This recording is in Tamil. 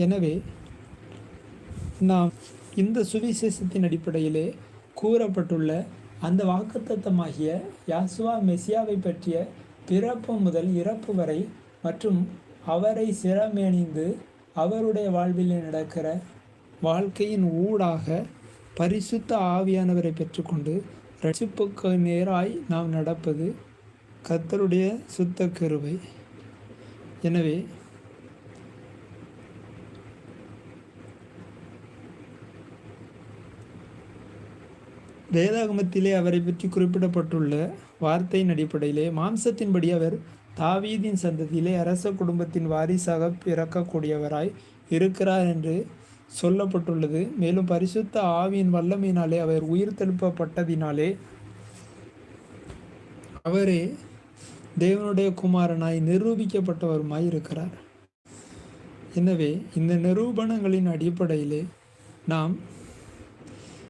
எனவே நாம் இந்த சுவிசேஷத்தின் அடிப்படையிலே கூறப்பட்டுள்ள அந்த வாக்குத்தத்தமாகிய யாசுவா மெசியாவை பற்றிய பிறப்பு முதல் இறப்பு வரை மற்றும் அவரை சிரமேணிந்து அவருடைய வாழ்வில் நடக்கிற வாழ்க்கையின் ஊடாக பரிசுத்த ஆவியானவரை பெற்றுக்கொண்டு ரட்சிப்புக்கு நேராய் நாம் நடப்பது கர்த்தருடைய சுத்த கிருபை. எனவே வேதாகமத்திலே அவரை பற்றி குறிப்பிடப்பட்டுள்ள வார்த்தையின் அடிப்படையிலே மாம்சத்தின்படி அவர் தாவீதின் சந்ததியிலே அரச குடும்பத்தின் வாரிசாக பிறக்கக்கூடியவராய் இருக்கிறார் என்று சொல்லப்பட்டுள்ளது. மேலும் பரிசுத்த ஆவியின் வல்லமையினாலே அவர் உயிர்த்தெழுப்பப்பட்டதினாலே அவரே தேவனுடைய குமாரனாய் நிரூபிக்கப்பட்டவருமாய் இருக்கிறார். எனவே இந்த நிரூபணங்களின் அடிப்படையிலே நாம்